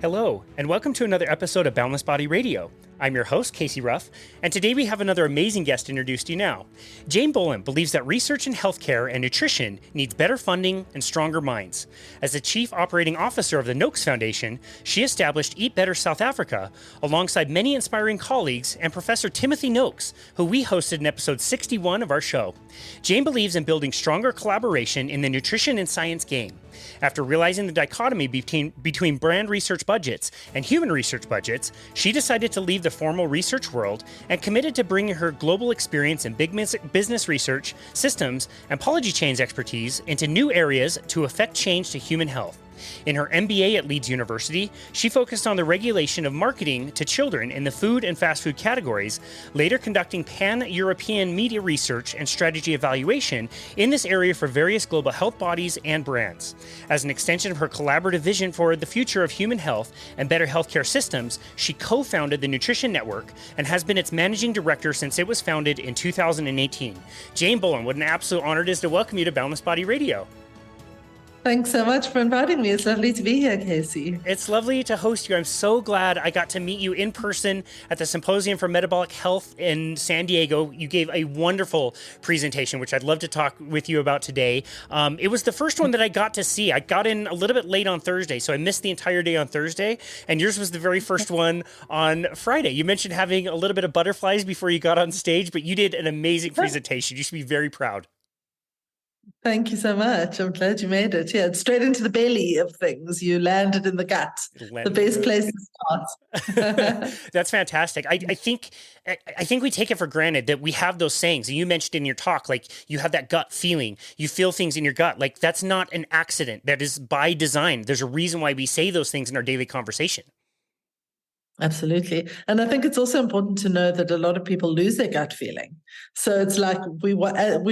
Hello, and welcome to another episode of Boundless Body Radio. I'm your host, Casey Ruff, and today we have another amazing guest to introduce to you now. Jayne Bullen believes that research in healthcare and nutrition needs better funding and stronger minds. As the Chief Operating Officer of the Noakes Foundation, she established Eat Better South Africa alongside many inspiring colleagues and Professor Timothy Noakes, who we hosted in episode 61 of our show. Jayne believes in building stronger collaboration in the nutrition and science game. After realizing the dichotomy between brand research budgets and human research budgets, she decided to leave the formal research world and committed to bringing her global experience in big business research, systems, and apology chains expertise into new areas to affect change to human health. In her MBA at Leeds University, she focused on the regulation of marketing to children in the food and fast food categories, later conducting pan-European media research and strategy evaluation in this area for various global health bodies and brands. As an extension of her collaborative vision for the future of human health and better healthcare systems, she co-founded the Nutrition Network and has been its managing director since it was founded in 2018. Jayne Bullen, what an absolute honor it is to welcome you to Boundless Body Radio. Thanks so much for inviting me. It's lovely to be here, Casey. It's lovely to host you. I'm so glad I got to meet you in person at the Symposium for Metabolic Health in San Diego. You gave a wonderful presentation, which I'd love to talk with you about today. It was the first one that I got to see. I got in a little bit late on Thursday, so I missed the entire day on Thursday, and yours was the very first one on Friday. You mentioned having a little bit of butterflies before you got on stage, but you did an amazing presentation. You should be very proud. Thank you so much. I'm glad you made it. Yeah, it's straight into the belly of things. You landed in the gut. The best place to start. That's fantastic. I think we take it for granted that we have those sayings. And you mentioned in your talk, like you have that gut feeling. You feel things in your gut. Like that's not an accident. That is by design. There's a reason why we say those things in our daily conversation. Absolutely. And I think it's also important to know that a lot of people lose their gut feeling. So it's like we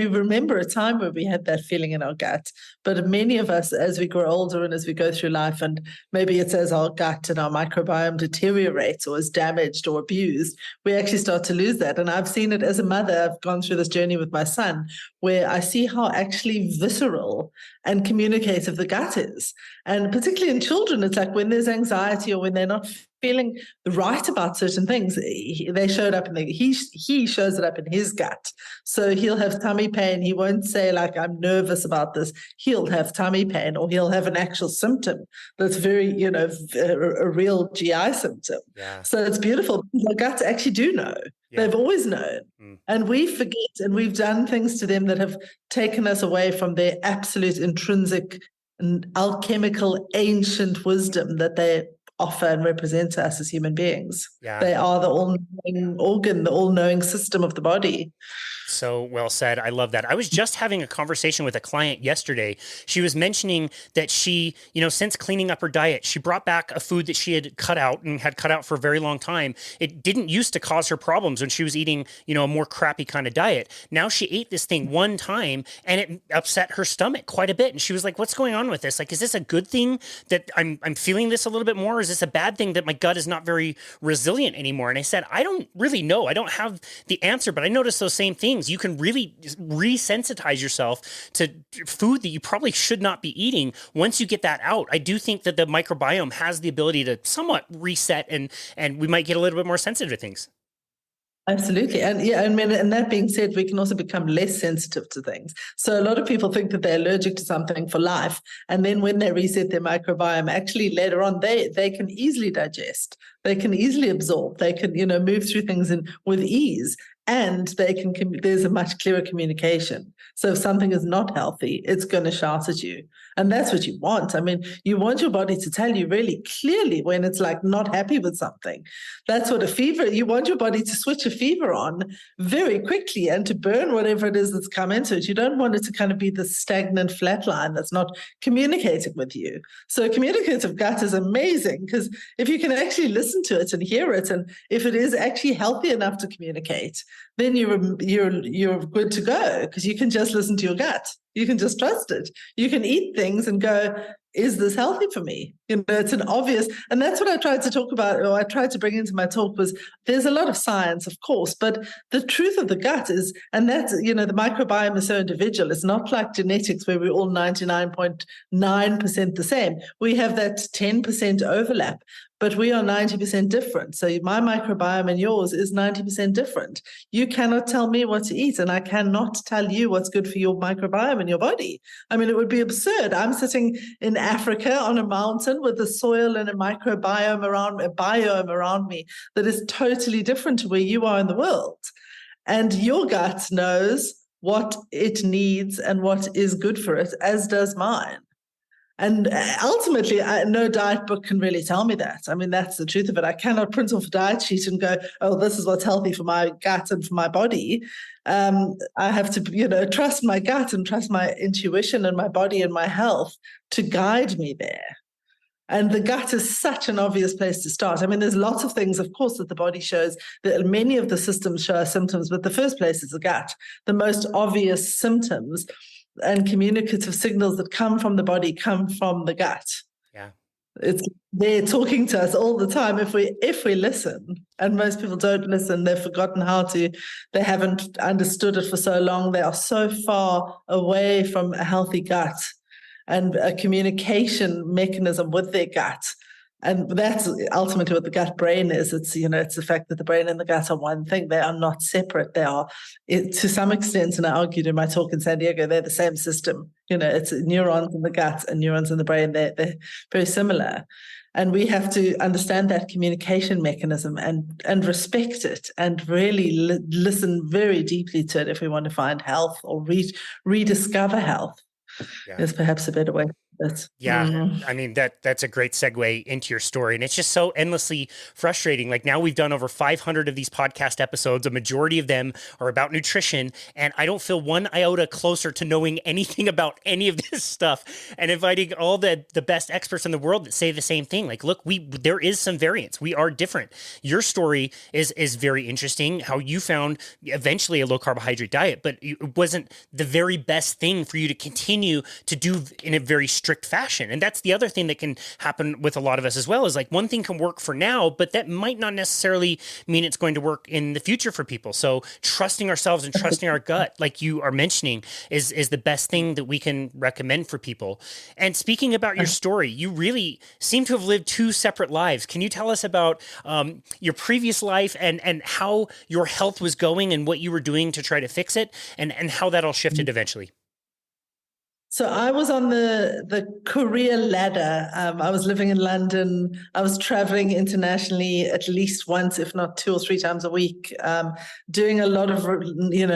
remember a time where we had that feeling in our gut, but many of us, as we grow older and as we go through life, and maybe it's as our gut and our microbiome deteriorates or is damaged or abused, we actually start to lose that. And I've seen it as a mother. I've gone through this journey with my son where I see how actually visceral and communicative the gut is. And particularly in children, it's like when there's anxiety or when they're not feeling right about certain things, they showed up he shows it up in his gut. So he'll have tummy pain. He won't say like, I'm nervous about this. He'll have tummy pain, or he'll have an actual symptom that's very, a real GI symptom. Yeah. So it's beautiful. The guts actually do know. Yeah. They've always known. And we forget, and we've done things to them that have taken us away from their absolute intrinsic and alchemical ancient wisdom that they offer and represent to us as human beings. Yeah. They are the all-knowing organ, the all-knowing system of the body. So well said. I love that. I was just having a conversation with a client yesterday. She was mentioning that she, since cleaning up her diet, she brought back a food that she had cut out for a very long time. It didn't used to cause her problems when she was eating, a more crappy kind of diet. Now she ate this thing one time and it upset her stomach quite a bit. And she was like, what's going on with this? Like, is this a good thing that I'm feeling this a little bit more? Or is this a bad thing that my gut is not very resilient anymore? And I said, I don't really know. I don't have the answer, but I noticed those same things. You can really resensitize yourself to food that you probably should not be eating once you get that out. I do think that the microbiome has the ability to somewhat reset and we might get a little bit more sensitive to things. Absolutely. And that being said, we can also become less sensitive to things. So a lot of people think that they're allergic to something for life. And then when they reset their microbiome, actually later on, they can easily digest. They can easily absorb. They can, move through things with ease. And there's a much clearer communication. So if something is not healthy, it's going to shout at you. And that's what you want. I mean, you want your body to tell you really clearly when it's like not happy with something. That's what you want your body to switch a fever on very quickly and to burn whatever it is that's come into it. You don't want it to kind of be the stagnant flat line that's not communicating with you. So a communicative gut is amazing because if you can actually listen to it and hear it, and if it is actually healthy enough to communicate, then you're good to go because you can just listen to your gut. You can just trust it. You can eat things and go, is this healthy for me? It's an obvious, and that's what I tried to talk about, or I tried to bring into my talk, was there's a lot of science, of course, but the truth of the gut is, and that's, the microbiome is so individual. It's not like genetics where we're all 99.9% the same. We have that 10% overlap, but we are 90% different. So my microbiome and yours is 90% different. You cannot tell me what to eat, and I cannot tell you what's good for your microbiome and your body. I mean, it would be absurd. I'm sitting in Africa on a mountain with the soil and a microbiome biome around me that is totally different to where you are in the world. And your gut knows what it needs and what is good for it, as does mine. And ultimately, no diet book can really tell me that. I mean, that's the truth of it. I cannot print off a diet sheet and go, oh, this is what's healthy for my gut and for my body. I have to, trust my gut and trust my intuition and my body and my health to guide me there. And the gut is such an obvious place to start. I mean, there's lots of things, of course, that the body shows, that many of the systems show symptoms, but the first place is the gut. The most obvious symptoms and communicative signals that come from the body come from the gut. Yeah. They're talking to us all the time if we listen. And most people don't listen. They've forgotten how to. They haven't understood it for so long. They are so far away from a healthy gut and a communication mechanism with their gut. And that's ultimately what the gut-brain is. It's, it's the fact that the brain and the gut are one thing. They are not separate. They are, to some extent, and I argued in my talk in San Diego, they're the same system. It's neurons in the gut and neurons in the brain. They're very similar. And we have to understand that communication mechanism and respect it and really listen very deeply to it if we want to find health or rediscover health. Yeah. Is perhaps a better way. Yeah, I mean, that's a great segue into your story. And it's just so endlessly frustrating. Like, now we've done over 500 of these podcast episodes. A majority of them are about nutrition. And I don't feel one iota closer to knowing anything about any of this stuff and inviting all the best experts in the world that say the same thing. Like, look, there is some variance. We are different. Your story is very interesting, how you found eventually a low carbohydrate diet, but it wasn't the very best thing for you to continue to do in a very strict fashion. And that's the other thing that can happen with a lot of us as well, is like, one thing can work for now, but that might not necessarily mean it's going to work in the future for people. So trusting ourselves and trusting our gut, like you are mentioning, is the best thing that we can recommend for people. And speaking about your story, you really seem to have lived two separate lives. Can you tell us about your previous life and how your health was going and what you were doing to try to fix it, and how that all shifted eventually? So I was on the career ladder. I was living in London. I was traveling internationally at least once, if not 2 or 3 times a week, doing a lot of,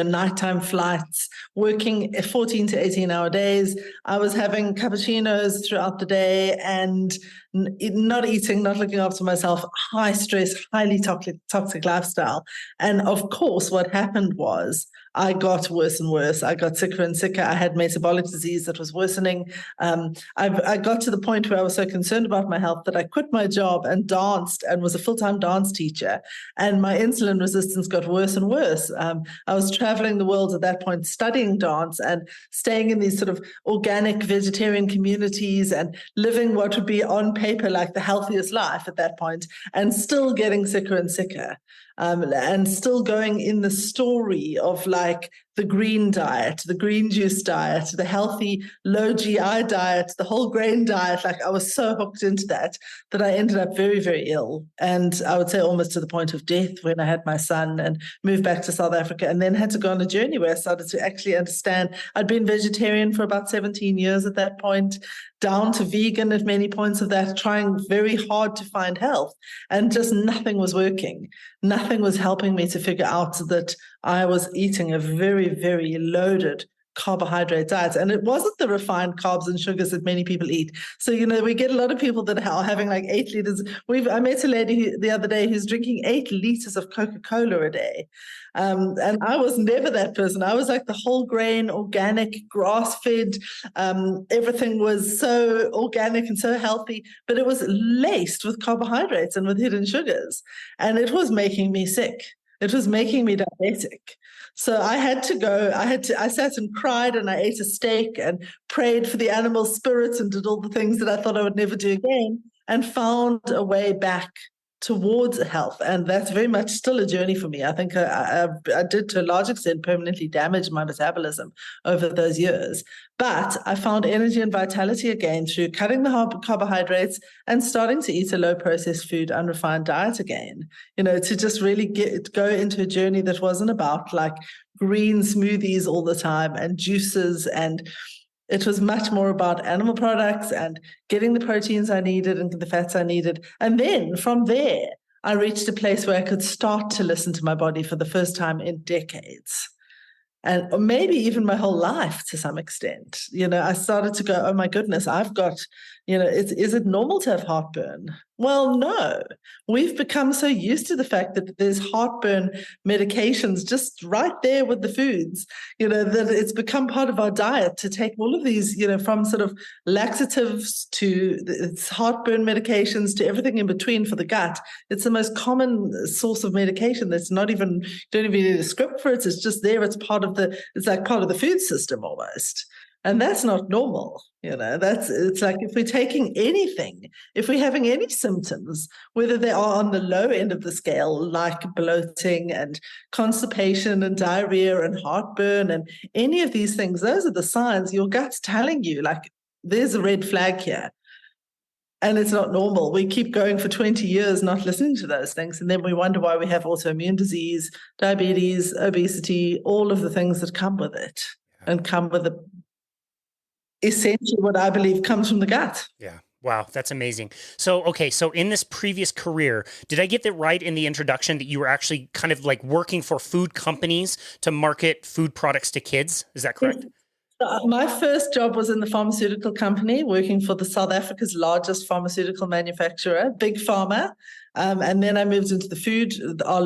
nighttime flights, working 14 to 18-hour days. I was having cappuccinos throughout the day and not eating, not looking after myself, high stress, highly toxic lifestyle. And of course, what happened was I got worse and worse. I got sicker and sicker. I had metabolic disease that was worsening. I got to the point where I was so concerned about my health that I quit my job and danced and was a full-time dance teacher. And my insulin resistance got worse and worse. I was traveling the world at that point, studying dance and staying in these sort of organic vegetarian communities and living what would be on paper like the healthiest life at that point, and still getting sicker and sicker. And still going in the story of like the green diet, the green juice diet, the healthy low GI diet, the whole grain diet. Like, I was so hooked into that I ended up very, very ill. And I would say almost to the point of death when I had my son and moved back to South Africa, and then had to go on a journey where I started to actually understand. I'd been vegetarian for about 17 years at that point, down to vegan at many points of that, trying very hard to find health, and just nothing was working. Nothing was helping me to figure out that I was eating a very, very loaded carbohydrate diet. And it wasn't the refined carbs and sugars that many people eat. So, we get a lot of people that are having like 8 liters. I met a lady the other day who's drinking 8 liters of Coca-Cola a day. And I was never that person. I was like the whole grain, organic, grass-fed. Everything was so organic and so healthy, but it was laced with carbohydrates and with hidden sugars. And it was making me sick. It was making me diabetic. So I sat and cried and I ate a steak and prayed for the animal spirits and did all the things that I thought I would never do again and found a way back towards health. And that's very much still a journey for me. I think I did to a large extent permanently damage my metabolism over those years. But I found energy and vitality again through cutting the carbohydrates and starting to eat a low processed food, unrefined diet again, to just really go into a journey that wasn't about like green smoothies all the time and juices, and it was much more about animal products and getting the proteins I needed and the fats I needed. And then from there, I reached a place where I could start to listen to my body for the first time in decades. And maybe even my whole life to some extent. I started to go, oh my goodness, I've got, is it normal to have heartburn? Well, no. We've become so used to the fact that there's heartburn medications just right there with the foods, that it's become part of our diet to take all of these, from sort of laxatives to it's heartburn medications to everything in between for the gut. It's the most common source of medication that's don't even need a script for it. It's just there. It's like part of the food system almost. And that's not normal. It's like if we're taking anything, if we're having any symptoms, whether they are on the low end of the scale, like bloating and constipation and diarrhea and heartburn and any of these things, those are the signs your gut's telling you, like, there's a red flag here. And it's not normal. We keep going for 20 years not listening to those things. And then we wonder why we have autoimmune disease, diabetes, obesity, all of the things that come with it and come with essentially what I believe comes from the gut. Yeah. Wow. That's amazing. So in this previous career, did I get that right in the introduction that you were actually kind of like working for food companies to market food products to kids? Is that correct? My first job was in the pharmaceutical company, working for South Africa's largest pharmaceutical manufacturer, Big Pharma. And then I moved into the food, I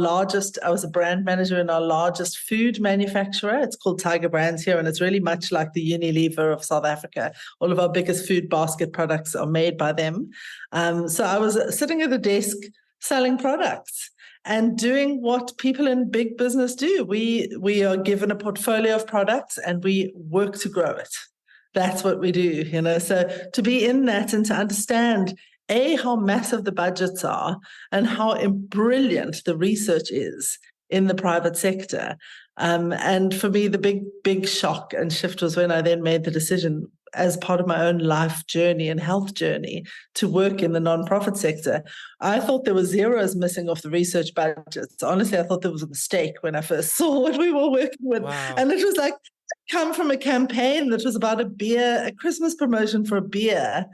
was a brand manager in our largest food manufacturer. It's called Tiger Brands here, and it's really much like the Unilever of South Africa. All of our biggest food basket products are made by them. So I was sitting at a desk selling products and doing what people in big business do. We are given a portfolio of products and we work to grow it. That's what we do, So to be in that and to understand, how massive the budgets are and how brilliant the research is in the private sector. And for me, the big shock and shift was when I then made the decision as part of my own life journey and health journey to work in the nonprofit sector. I thought there were zeros missing off the research budgets. Honestly, I thought there was a mistake when I first saw what we were working with. Wow. And it was like, come from a campaign that was about a Christmas promotion for a beer.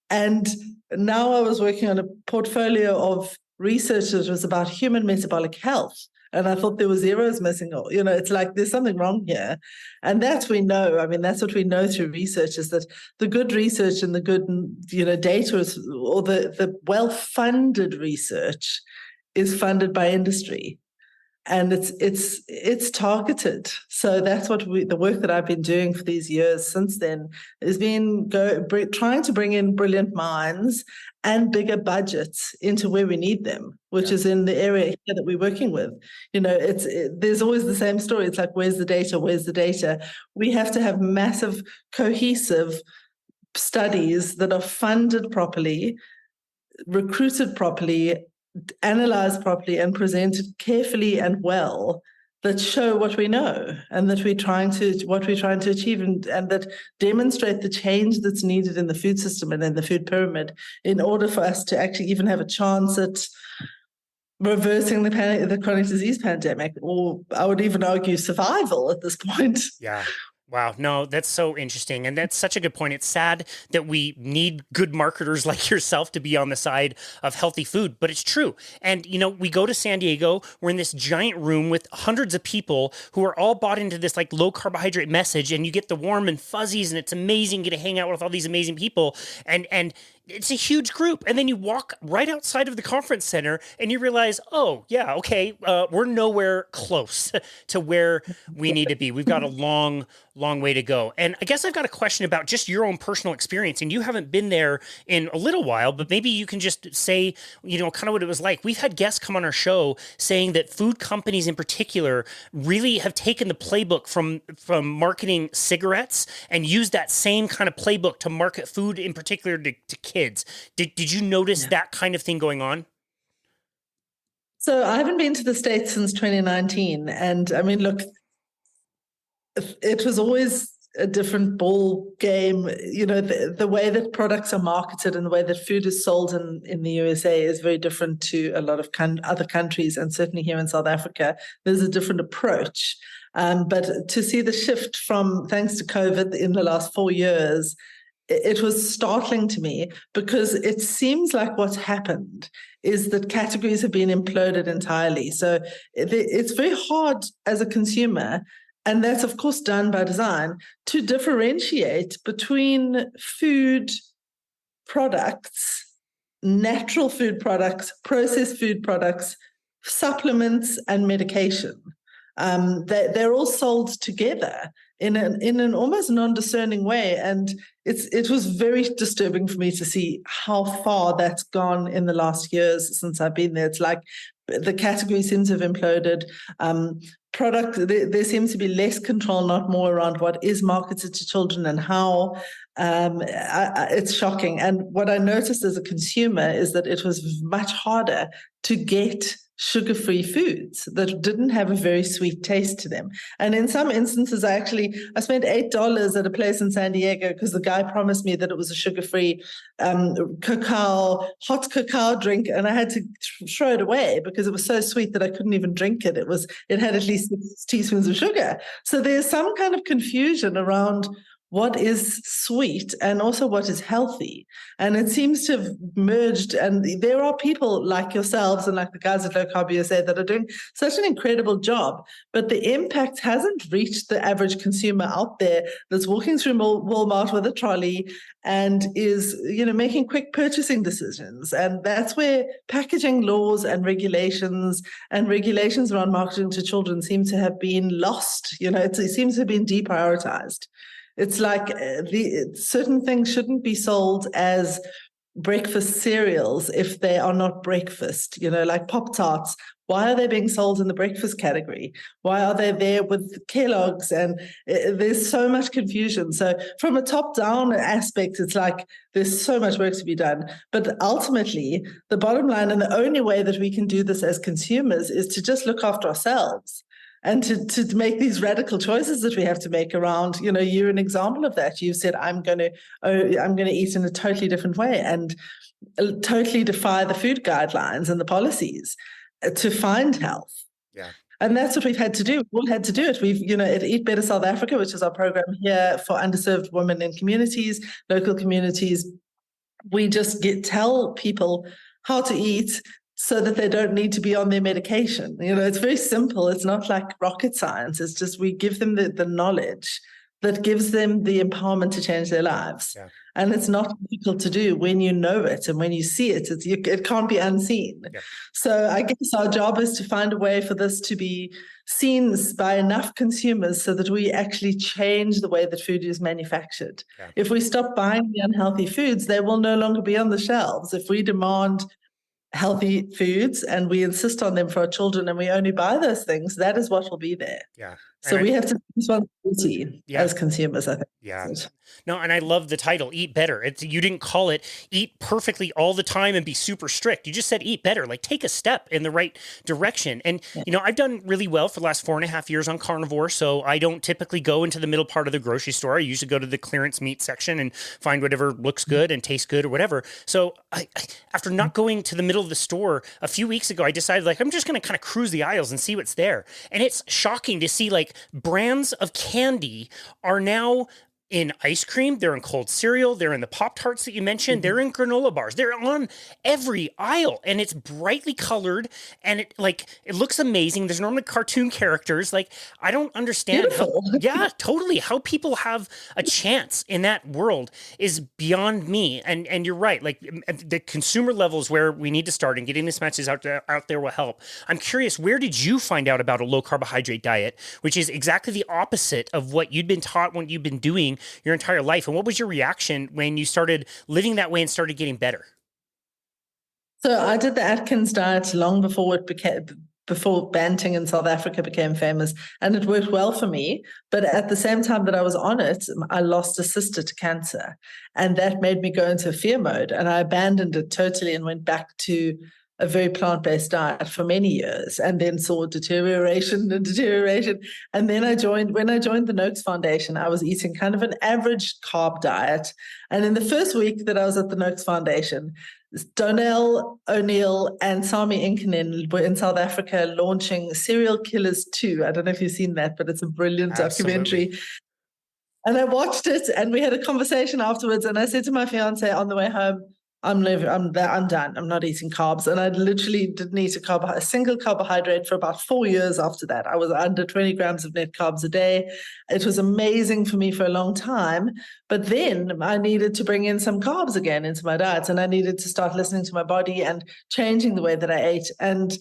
And now I was working on a portfolio of research that was about human metabolic health. And I thought there were zeros missing. It's like there's something wrong here. And that's what we know through research is that the good research and the good, data or the well-funded research is funded by industry. And it's targeted. So that's what the work that I've been doing for these years since then has been trying to bring in brilliant minds and bigger budgets into where we need them, which is in the area that we're working with. There's always the same story. It's like, where's the data? Where's the data? We have to have massive, cohesive studies that are funded properly, recruited properly, analyzed properly, and presented carefully and well, that show what we know and that we're trying to achieve and that demonstrate the change that's needed in the food system and in the food pyramid in order for us to actually even have a chance at reversing the chronic disease pandemic, or I would even argue survival at this point. Yeah. Wow. No, that's so interesting. And that's such a good point. It's sad that we need good marketers like yourself to be on the side of healthy food, but it's true. And, we go to San Diego, we're in this giant room with hundreds of people who are all bought into this like low carbohydrate message, and you get the warm and fuzzies and it's amazing. You get to hang out with all these amazing people. And it's a huge group. And then you walk right outside of the conference center and you realize, oh, yeah, okay, we're nowhere close to where we need to be. We've got a long, long way to go. And I guess I've got a question about just your own personal experience. And you haven't been there in a little while, but maybe you can just say, kind of what it was like. We've had guests come on our show saying that food companies in particular really have taken the playbook from marketing cigarettes and used that same kind of playbook to market food in particular to kids. Did you notice that kind of thing going on? So I haven't been to the States since 2019. And I mean, look, it was always a different ball game. The way that products are marketed and the way that food is sold in the USA is very different to a lot of other countries. And certainly here in South Africa, there's a different approach. But to see the shift from, thanks to COVID in the last 4 years, it was startling to me, because it seems like what's happened is that categories have been imploded entirely. So it's very hard as a consumer, and that's of course done by design, to differentiate between food products, natural food products, processed food products, supplements, and medication. They're all sold together in an almost non-discerning way, and it was very disturbing for me to see how far that's gone in the last years since I've been there. It's like the category seems to have imploded. There seems to be less control, not more, around what is marketed to children and how. It's shocking. And what I noticed as a consumer is that it was much harder to get sugar-free foods that didn't have a very sweet taste to them. And in some instances, I spent $8 at a place in San Diego because the guy promised me that it was a sugar-free hot cacao drink, and I had to throw it away because it was so sweet that I couldn't even drink it. It had at least 6 teaspoons of sugar. So there's some kind of confusion around what is sweet and also what is healthy. And it seems to have merged. And there are people like yourselves and like the guys at Low Carb USA that are doing such an incredible job, but the impact hasn't reached the average consumer out there that's walking through Walmart with a trolley and is, making quick purchasing decisions. And that's where packaging laws and regulations around marketing to children seem to have been lost. It seems to have been deprioritized. It's like certain things shouldn't be sold as breakfast cereals if they are not breakfast, like Pop-Tarts. Why are they being sold in the breakfast category? Why are they there with Kellogg's? And there's so much confusion. So from a top-down aspect, it's like there's so much work to be done. But ultimately, the bottom line, and the only way that we can do this as consumers, is to just look after ourselves. And to make these radical choices that we have to make around, you're an example of that. You've said, I'm going to eat in a totally different way and totally defy the food guidelines and the policies to find health. Yeah. And that's what we've had to do. We've all had to do it. We've, at Eat Better South Africa, which is our program here for underserved women in communities, local communities, we just tell people how to eat so that they don't need to be on their medication. It's very simple. It's not like rocket science. It's just we give them the knowledge that gives them the empowerment to change their lives. Yeah. And it's not difficult to do when you know it and when you see it. It can't be unseen. Yeah. So I guess our job is to find a way for this to be seen by enough consumers so that we actually change the way that food is manufactured. Yeah. If we stop buying the unhealthy foods, they will no longer be on the shelves. If we demand healthy foods and we insist on them for our children and we only buy those things, that is what will be there. Yeah. So we have to take responsibility as consumers, I think. Yeah. No, and I love the title, Eat Better. You didn't call it eat perfectly all the time and be super strict. You just said eat better, like take a step in the right direction. And, I've done really well for the last 4.5 years on carnivore, so I don't typically go into the middle part of the grocery store. I usually go to the clearance meat section and find whatever looks good and tastes good or whatever. So after not going to the middle of the store a few weeks ago, I decided I'm just going to kind of cruise the aisles and see what's there. And it's shocking to see brands of candy are now in ice cream, they're in cold cereal, they're in the Pop-Tarts that you mentioned, they're in granola bars, they're on every aisle, and it's brightly colored, and it looks amazing. There's normally cartoon characters. Like, I don't understand how, Beautiful. yeah, totally, how people have a chance in that world is beyond me. And you're right, like the consumer level is where we need to start, and getting this message out there will help. I'm curious, where did you find out about a low carbohydrate diet, which is exactly the opposite of what you'd been taught, what you've been doing your entire life? And what was your reaction when you started living that way and started getting better? So I did the Atkins diet long before before Banting in South Africa became famous, and it worked well for me. But at the same time that I was on it, I lost a sister to cancer, and that made me go into fear mode, and I abandoned it totally and went back to a very plant-based diet for many years, and then saw deterioration and deterioration. And then when I joined the Noakes Foundation, I was eating kind of an average carb diet. And in the first week that I was at the Noakes Foundation, Donnell O'Neill and Sami Inkinen were in South Africa launching Serial Killers 2. I don't know if you've seen that, but it's a brilliant documentary. And I watched it, and we had a conversation afterwards. And I said to my fiance on the way home, I'm done. I'm not eating carbs. And I literally didn't eat a single carbohydrate for about 4 years after that. I was under 20 grams of net carbs a day. It was amazing for me for a long time. But then I needed to bring in some carbs again into my diet, and I needed to start listening to my body and changing the way that I ate. And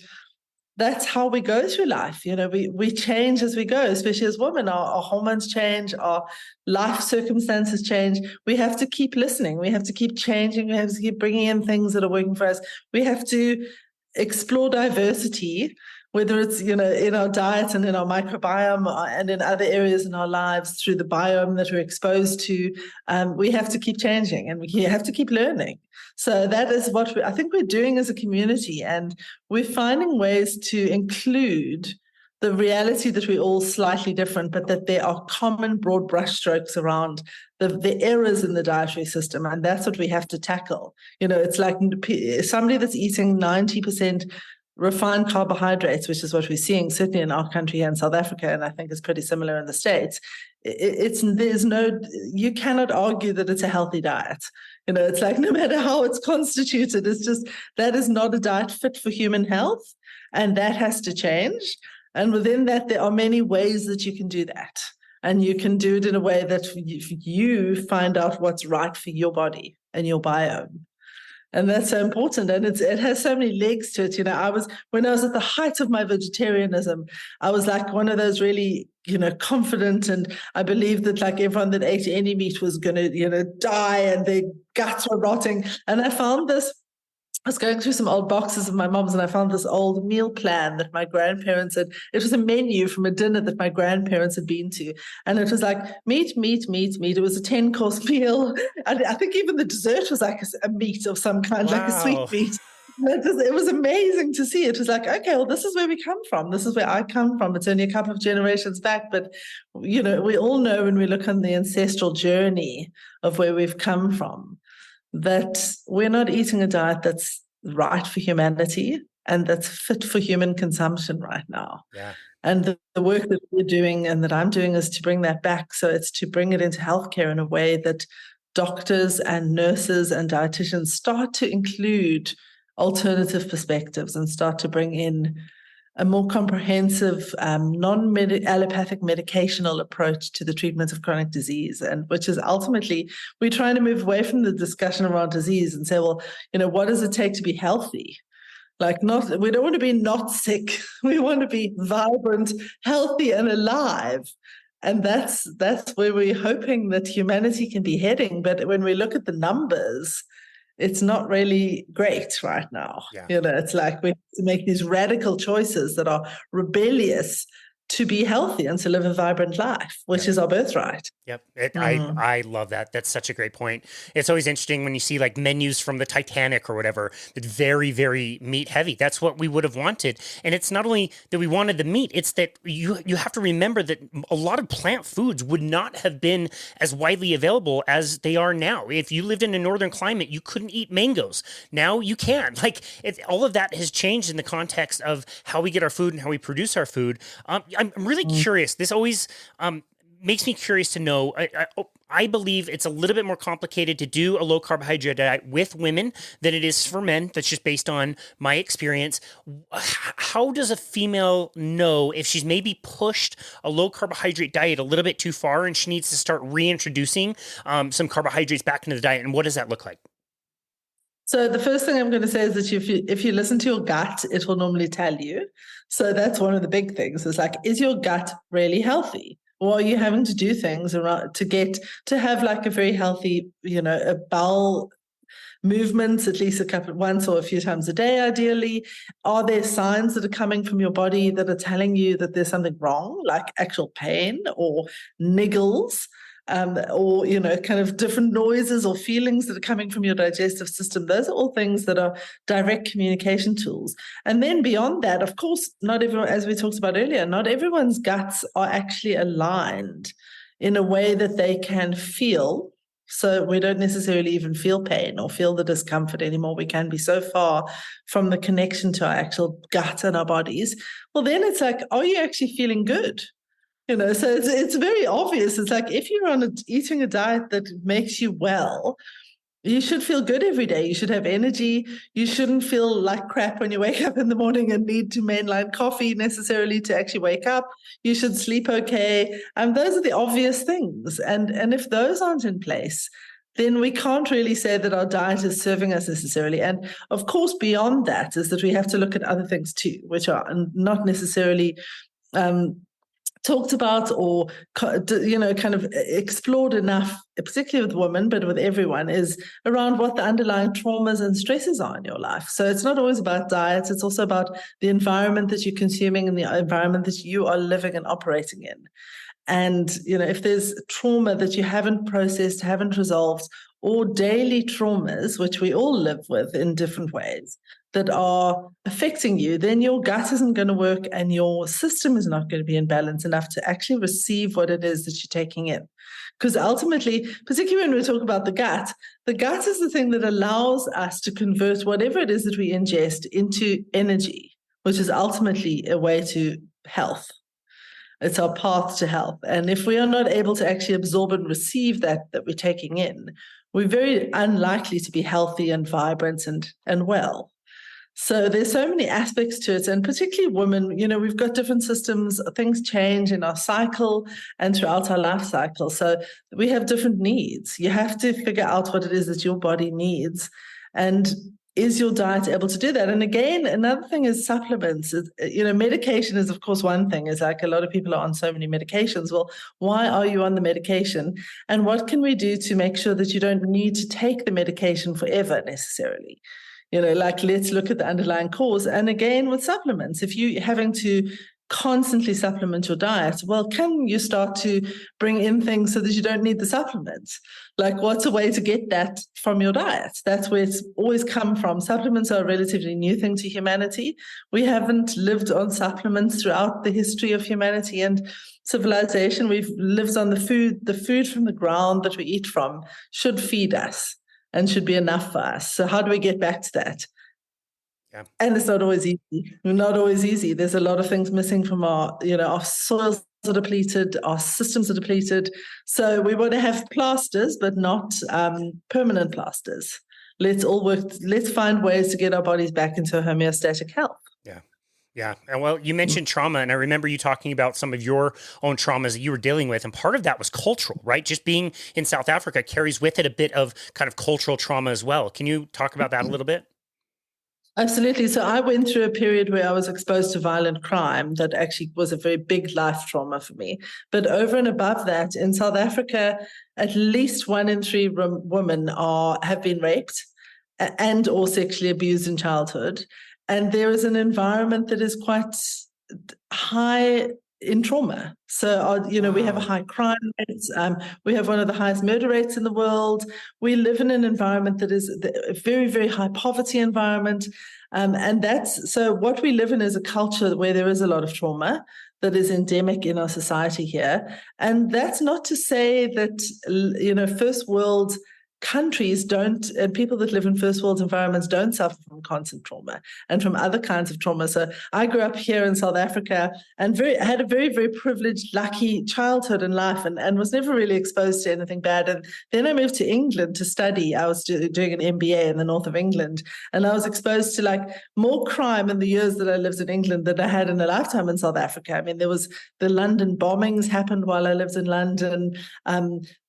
that's how we go through life. We change as we go, especially as women. Our hormones change, our life circumstances change. We have to keep listening. We have to keep changing. We have to keep bringing in things that are working for us. We have to explore diversity, whether it's, in our diet and in our microbiome and in other areas in our lives through the biome that we're exposed to. We have to keep changing, and we have to keep learning. So that is what I think we're doing as a community, and we're finding ways to include the reality that we're all slightly different, but that there are common broad brushstrokes around the errors in the dietary system, and that's what we have to tackle. It's like somebody that's eating 90% refined carbohydrates, which is what we're seeing certainly in our country and South Africa, and I think it's pretty similar in the States. You cannot argue that it's a healthy diet. It's like no matter how it's constituted, it's just that is not a diet fit for human health, and that has to change. And within that, there are many ways that you can do that, and you can do it in a way that you find out what's right for your body and your biome. And that's so important. And it has so many legs to it. When I was at the height of my vegetarianism, I was like one of those really, confident. And I believed that like everyone that ate any meat was going to, die and their guts were rotting. And I was going through some old boxes of my mom's, and I found this old meal plan that my grandparents had. It was a menu from a dinner that my grandparents had been to. And it was like meat, meat, meat, meat. It was a 10-course meal. And I think even the dessert was like a meat of some kind, Wow. like a sweet meat. It was amazing to see. It was like, okay, well, this is where we come from. This is where I come from. It's only a couple of generations back. But, we all know when we look on the ancestral journey of where we've come from, that we're not eating a diet that's right for humanity and that's fit for human consumption right now. Yeah. And the work that we're doing and that I'm doing is to bring that back. So it's to bring it into healthcare in a way that doctors and nurses and dietitians start to include alternative perspectives and start to bring in a more comprehensive, non-allopathic medicational approach to the treatment of chronic disease, and which is ultimately, we're trying to move away from the discussion around disease and say, well, what does it take to be healthy? We don't want to be not sick. We want to be vibrant, healthy, and alive. And that's where we're hoping that humanity can be heading. But when we look at the numbers, it's not really great right now. Yeah. It's like we have to make these radical choices that are rebellious to be healthy and to live a vibrant life, which is our birthright. Yep. I love that. That's such a great point. It's always interesting when you see like menus from the Titanic or whatever, that's very, very meat heavy. That's what we would have wanted. And it's not only that we wanted the meat, it's that you have to remember that a lot of plant foods would not have been as widely available as they are now. If you lived in a northern climate, you couldn't eat mangoes. Now you can. All of that has changed in the context of how we get our food and how we produce our food. I'm really curious. This always makes me curious to know. I believe it's a little bit more complicated to do a low carbohydrate diet with women than it is for men. That's just based on my experience. How does a female know if she's maybe pushed a low carbohydrate diet a little bit too far and she needs to start reintroducing some carbohydrates back into the diet? And what does that look like? So the first thing I'm going to say is that if you listen to your gut, it will normally tell you. So that's one of the big things. It's like, is your gut really healthy? Or are you having to do things around to have like a very healthy, a bowel movements at least once or a few times a day, ideally? Are there signs that are coming from your body that are telling you that there's something wrong, like actual pain or niggles? Or, kind of different noises or feelings that are coming from your digestive system. Those are all things that are direct communication tools. And then beyond that, of course, not everyone, as we talked about earlier, not everyone's guts are actually aligned in a way that they can feel. So we don't necessarily even feel pain or feel the discomfort anymore. We can be so far from the connection to our actual gut and our bodies. Well, then it's like, are you actually feeling good? So it's very obvious. It's like if you're eating a diet that makes you well, you should feel good every day. You should have energy. You shouldn't feel like crap when you wake up in the morning and need to mainline coffee necessarily to actually wake up. You should sleep okay. Those are the obvious things. And if those aren't in place, then we can't really say that our diet is serving us necessarily. And of course, beyond that is that we have to look at other things too, which are not necessarily talked about or kind of explored enough, particularly with women, but with everyone, is around what the underlying traumas and stresses are in your life. So it's not always about diets, it's also about the environment that you're consuming and the environment that you are living and operating in. And if there's trauma that you haven't processed, haven't resolved, or daily traumas, which we all live with in different ways, that are affecting you, then your gut isn't going to work and your system is not going to be in balance enough to actually receive what it is that you're taking in. Because ultimately, particularly when we talk about the gut is the thing that allows us to convert whatever it is that we ingest into energy, which is ultimately a way to health. It's our path to health. And if we are not able to actually absorb and receive that we're taking in, we're very unlikely to be healthy and vibrant and well. So there's so many aspects to it, and particularly women, we've got different systems, things change in our cycle and throughout our life cycle. So we have different needs. You have to figure out what it is that your body needs, and is your diet able to do that? And again, another thing is supplements. Medication is, of course, one thing. Is like a lot of people are on so many medications. Well, why are you on the medication? And what can we do to make sure that you don't need to take the medication forever necessarily? Let's look at the underlying cause. And again, with supplements, if you're having to constantly supplement your diet, well, can you start to bring in things so that you don't need the supplements? Like, what's a way to get that from your diet? That's where it's always come from. Supplements are a relatively new thing to humanity. We haven't lived on supplements throughout the history of humanity and civilization. We've lived on the food from the ground that we eat from should feed us and should be enough for us. So how do we get back to that? Yeah. And it's not always easy. Not always easy. There's a lot of things missing from our soils are depleted, our systems are depleted. So we want to have plasters, but not permanent plasters. Let's all work. Let's find ways to get our bodies back into homeostatic health. Yeah. Yeah. And well, you mentioned trauma, and I remember you talking about some of your own traumas that you were dealing with. And part of that was cultural, right? Just being in South Africa carries with it a bit of kind of cultural trauma as well. Can you talk about that a little bit? Absolutely. So I went through a period where I was exposed to violent crime that actually was a very big life trauma for me. But over and above that, in South Africa, at least 1 in 3 women have been raped and or sexually abused in childhood. And there is an environment that is quite high in trauma. So, we have a high crime rate. We have one of the highest murder rates in the world. We live in an environment that is a very, very high poverty environment. And so what we live in is a culture where there is a lot of trauma that is endemic in our society here. And that's not to say that, first world countries don't, and people that live in first world environments don't suffer from constant trauma and from other kinds of trauma. So I grew up here in South Africa and had a very, very privileged, lucky childhood and life, and was never really exposed to anything bad. And then I moved to England to study. I was doing an MBA in the north of England, and I was exposed to like more crime in the years that I lived in England than I had in a lifetime in South Africa. I mean, there was the London bombings happened while I lived in London.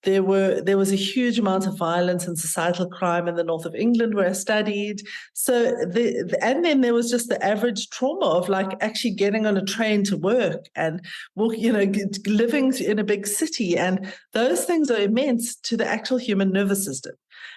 There was a huge amount of violence and societal crime in the north of England where I studied. So and then there was just the average trauma of like actually getting on a train to work and living in a big city, and those things are immense to the actual human nervous system.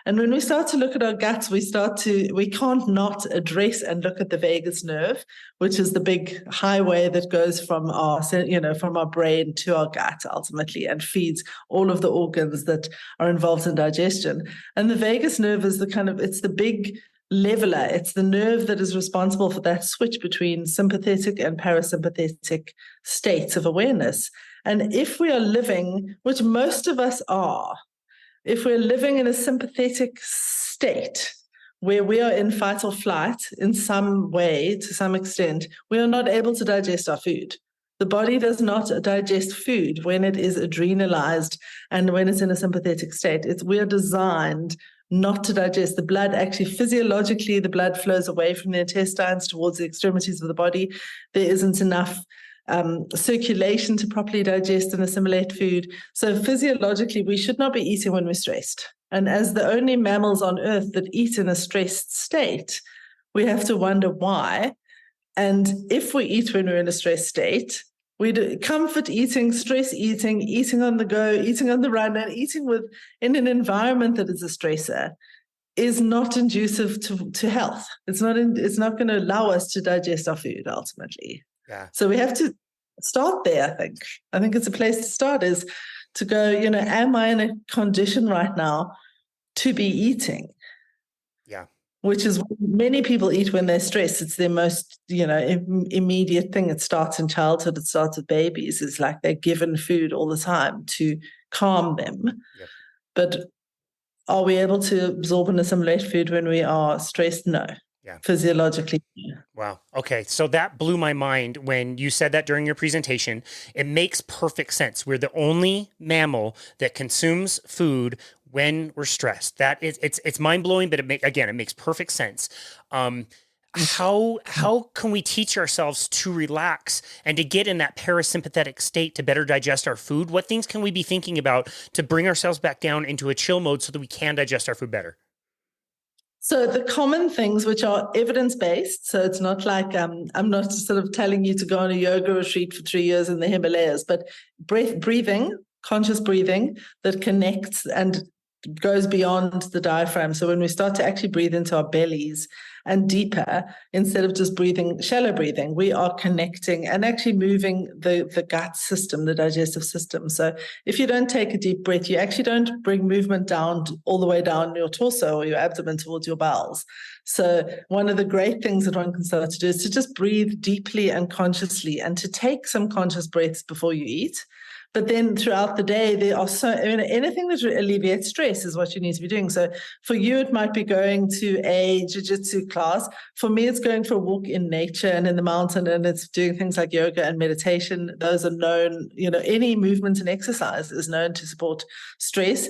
And when we start to look at our guts, we can't not address and look at the vagus nerve, which is the big highway that goes from our brain to our gut ultimately and feeds all of the organs that are involved in digestion. And the vagus nerve is it's the big leveler. It's the nerve that is responsible for that switch between sympathetic and parasympathetic states of awareness. And if we are living, which most of us are, if we're living in a sympathetic state where we are in fight or flight in some way, to some extent, we are not able to digest our food. The body does not digest food when it is adrenalized and when it's in a sympathetic state. We are designed not to digest. The blood actually, physiologically, the blood flows away from the intestines towards the extremities of the body. There isn't enough circulation to properly digest and assimilate food. So physiologically, we should not be eating when we're stressed. And as the only mammals on Earth that eat in a stressed state, we have to wonder why. And if we eat when we're in a stressed state, we do comfort eating, stress eating, eating on the go, eating on the run, and eating in an environment that is a stressor is not conducive to health. It's not going to allow us to digest our food ultimately. Yeah. So we have to start there, I think. I think it's a place to start, is to go, am I in a condition right now to be eating? Yeah. Which is what many people eat when they're stressed. It's their most, immediate thing. It starts in childhood. It starts with babies. It's like they're given food all the time to calm them. Yep. But are we able to absorb and assimilate food when we are stressed? No. Yeah. Physiologically. Wow. Okay. So that blew my mind when you said that during your presentation. It makes perfect sense. We're the only mammal that consumes food when we're stressed. It's mind blowing, but it makes perfect sense. How can we teach ourselves to relax and to get in that parasympathetic state to better digest our food? What things can we be thinking about to bring ourselves back down into a chill mode so that we can digest our food better? So the common things which are evidence-based, so it's not like I'm not sort of telling you to go on a yoga retreat for 3 years in the Himalayas, but breathing, conscious breathing that connects and goes beyond the diaphragm. So when we start to actually breathe into our bellies and deeper, instead of just shallow breathing, we are connecting and actually moving the gut system, the digestive system. So if you don't take a deep breath, you actually don't bring movement down all the way down your torso or your abdomen towards your bowels. So one of the great things that one can start to do is to just breathe deeply and consciously, and to take some conscious breaths before you eat. But then throughout the day, there are anything that alleviates stress is what you need to be doing. So for you, it might be going to a jiu-jitsu class. For me, it's going for a walk in nature and in the mountain, and it's doing things like yoga and meditation. Those are known, any movement and exercise is known to support stress.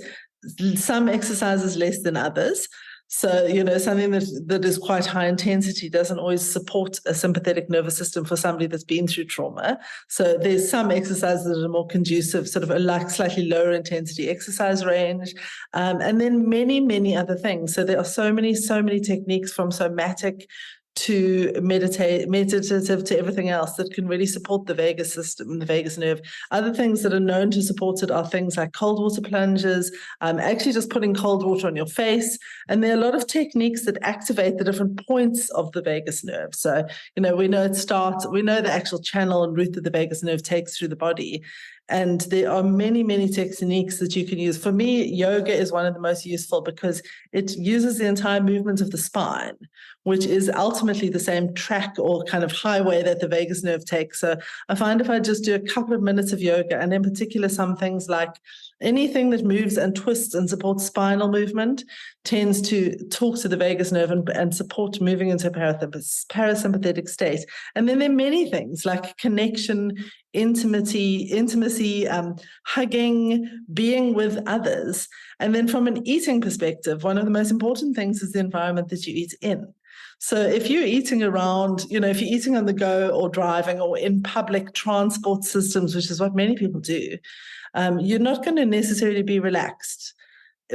Some exercises less than others. So, something that is quite high intensity doesn't always support a sympathetic nervous system for somebody that's been through trauma. So there's some exercises that are more conducive, sort of a slightly lower intensity exercise range. And then many, many other things. So there are so many techniques, from somatic to meditative to everything else, that can really support the vagus system, the vagus nerve. Other things that are known to support it are things like cold water plunges, actually just putting cold water on your face. And there are a lot of techniques that activate the different points of the vagus nerve. So, we know the actual channel and route that the vagus nerve takes through the body. And there are many, many techniques that you can use. For me, yoga is one of the most useful because it uses the entire movement of the spine, which is ultimately the same track or kind of highway that the vagus nerve takes. So I find if I just do a couple of minutes of yoga, and in particular some things like anything that moves and twists and supports spinal movement tends to talk to the vagus nerve and support moving into a parasympathetic state. And then there are many things like connection, intimacy, hugging, being with others. And then from an eating perspective, one of the most important things is the environment that you eat in. So if you're eating around, if you're eating on the go or driving or in public transport systems, which is what many people do, you're not going to necessarily be relaxed.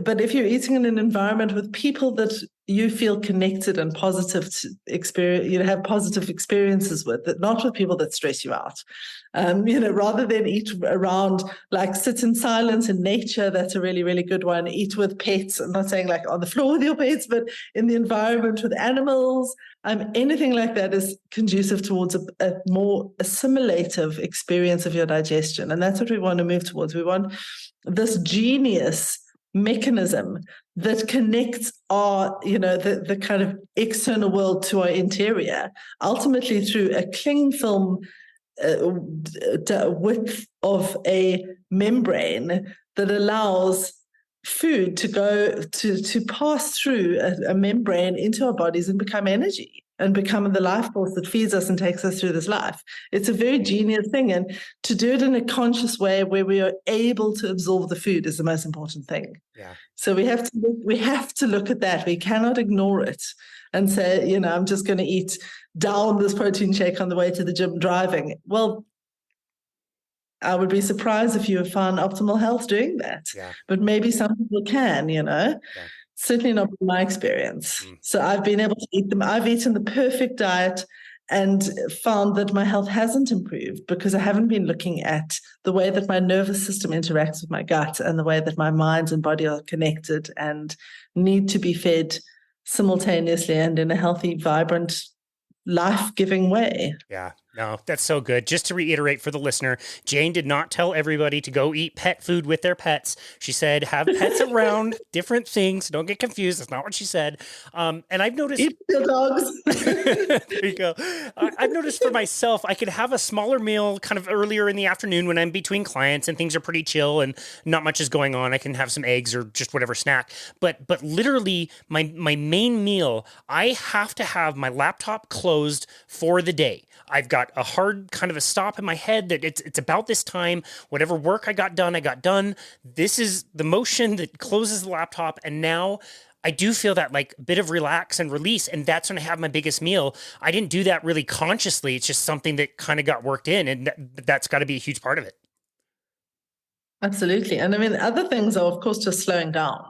But if you're eating in an environment with people that you feel connected and positive to experience, have positive experiences with, not with people that stress you out, rather than eat around, like sit in silence in nature, that's a really, really good one. Eat with pets. I'm not saying like on the floor with your pets, but in the environment with animals. Anything like that is conducive towards a more assimilative experience of your digestion. And that's what we want to move towards. We want this genius mechanism that connects the kind of external world to our interior, ultimately through a cling film width of a membrane that allows food to go to pass through a membrane into our bodies and become energy and become the life force that feeds us and takes us through this life. It's a very genius thing. And to do it in a conscious way where we are able to absorb the food is the most important thing. Yeah. So we have to look at that. We cannot ignore it and say, I'm just going to eat down this protein shake on the way to the gym driving. Well, I would be surprised if you have found optimal health doing that. Yeah. But maybe some people can, Yeah. Certainly not in my experience. So I've been able to eat them. I've eaten the perfect diet and found that my health hasn't improved because I haven't been looking at the way that my nervous system interacts with my gut and the way that my mind and body are connected and need to be fed simultaneously and in a healthy, vibrant, life-giving way. Yeah. No, that's so good. Just to reiterate for the listener, Jayne did not tell everybody to go eat pet food with their pets. She said, have pets around, different things. Don't get confused. That's not what she said. And I've noticed... Eat your dogs. There you go. I've noticed for myself, I could have a smaller meal kind of earlier in the afternoon when I'm between clients and things are pretty chill and not much is going on. I can have some eggs or just whatever snack. But literally, my main meal, I have to have my laptop closed for the day. I've got a hard kind of a stop in my head that it's about this time. Whatever work I got done. This is the motion that closes the laptop. And now I do feel that like bit of relax and release. And that's when I have my biggest meal. I didn't do that really consciously. It's just something that kind of got worked in. And that's got to be a huge part of it. Absolutely. And I mean, other things are, of course, just slowing down.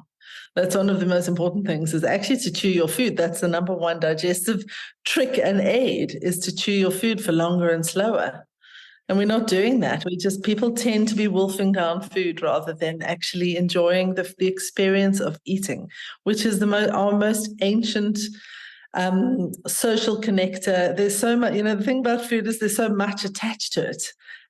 That's one of the most important things is actually to chew your food. That's the number one digestive trick and aid is to chew your food for longer and slower. And we're not doing that. People tend to be wolfing down food rather than actually enjoying the experience of eating, which is our most ancient social connector. There's so much, the thing about food is there's so much attached to it.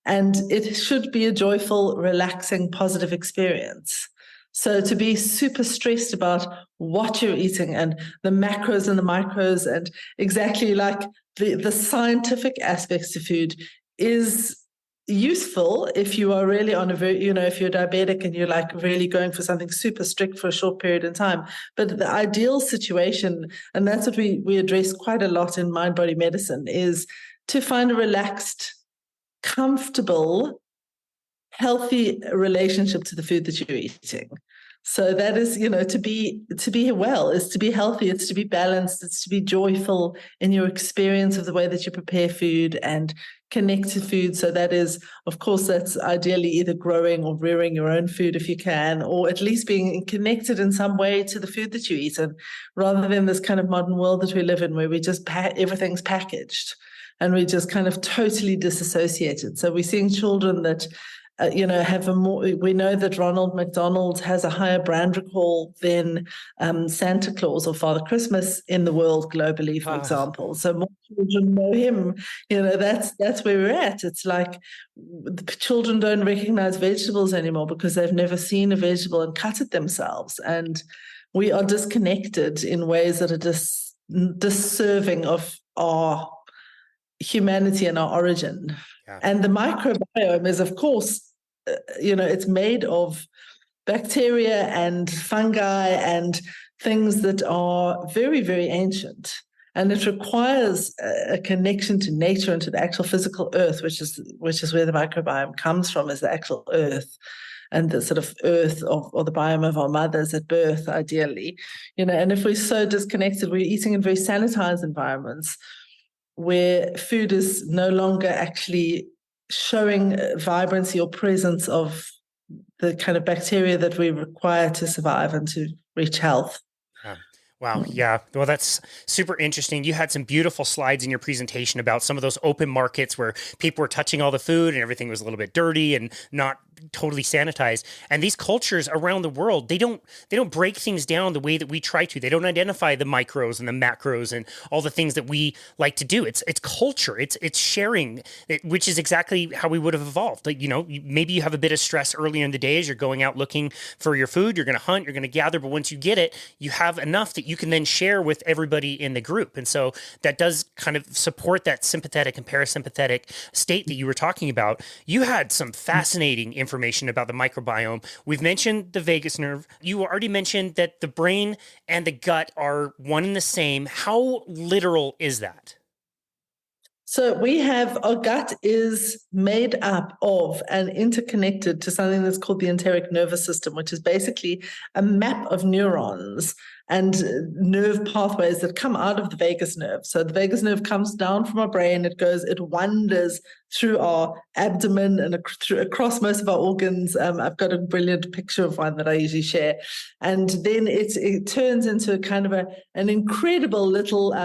And it should be a joyful, relaxing, positive experience. So to be super stressed about what you're eating and the macros and the micros and exactly like the scientific aspects of food is useful if you are really on if you're diabetic and you're like really going for something super strict for a short period of time. But the ideal situation, and that's what we address quite a lot in mind body medicine, is to find a relaxed, comfortable, healthy relationship to the food that you're eating. So that is, to be well is to be healthy, it's to be balanced, it's to be joyful in your experience of the way that you prepare food and connect to food. So that is, of course, that's ideally either growing or rearing your own food if you can, or at least being connected in some way to the food that you eat. And rather than this kind of modern world that we live in where we just everything's packaged and we just kind of totally disassociated. So we're seeing children that have a more. We know that Ronald McDonald has a higher brand recall than Santa Claus or Father Christmas in the world globally, for example. So more children know him. That's where we're at. It's like the children don't recognize vegetables anymore because they've never seen a vegetable and cut it themselves, and we are disconnected in ways that are disserving of our humanity and our origin. Yeah. And the microbiome is, of course, it's made of bacteria and fungi and things that are very, very ancient. And it requires a connection to nature and to the actual physical earth, which is where the microbiome comes from, is the actual earth. And the sort of earth or the biome of our mothers at birth, ideally. And if we're so disconnected, we're eating in very sanitized environments where food is no longer actually showing vibrancy or presence of the kind of bacteria that we require to survive and to reach health. Yeah. Wow. Yeah. Well, that's super interesting. You had some beautiful slides in your presentation about some of those open markets where people were touching all the food and everything was a little bit dirty and not totally sanitized. And these cultures around the world, they don't break things down the way that we try to. They don't identify the micros and the macros and all the things that we like to do. It's culture. It's sharing, which is exactly how we would have evolved. Like, maybe you have a bit of stress earlier in the day as you're going out looking for your food. You're going to hunt, you're going to gather, but once you get it, you have enough that you can then share with everybody in the group. And so that does kind of support that sympathetic and parasympathetic state that you were talking about. You had some fascinating information about the microbiome. We've mentioned the vagus nerve. You already mentioned that the brain and the gut are one and the same. How literal is that? So our gut is made up of and interconnected to something that's called the enteric nervous system, which is basically a map of neurons and nerve pathways that come out of the vagus nerve. So the vagus nerve comes down from our brain, it wanders through our abdomen and across most of our organs. I've got a brilliant picture of one that I usually share. And then it turns into kind of an incredible little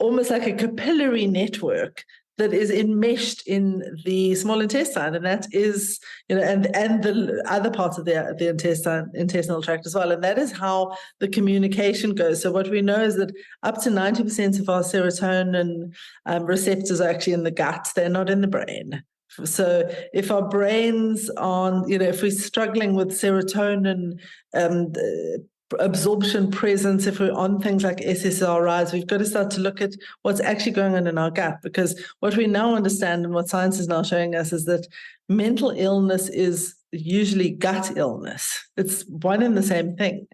almost like a capillary network that is enmeshed in the small intestine, and that is, and the other parts of the intestinal tract as well, and that is how the communication goes. So what we know is that up to 90% of our serotonin receptors are actually in the gut; they're not in the brain. So if our brains aren't, if we're struggling with serotonin absorption presence, if we're on things like SSRIs, we've got to start to look at what's actually going on in our gut, because what we now understand and what science is now showing us is that mental illness is usually gut illness. It's one and the same thing.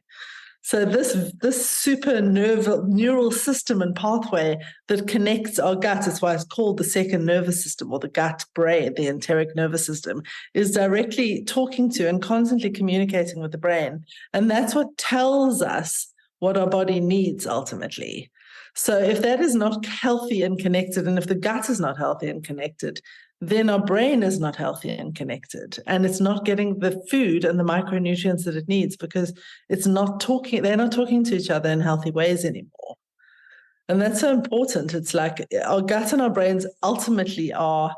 So this super neural system and pathway that connects our gut, it's why it's called the second nervous system, or the gut brain, the enteric nervous system, is directly talking to and constantly communicating with the brain. And that's what tells us what our body needs ultimately. So if that is not healthy and connected, and if the gut is not healthy and connected, then our brain is not healthy and connected, and it's not getting the food and the micronutrients that it needs because they're not talking to each other in healthy ways anymore. And that's so important. It's like our gut and our brains ultimately are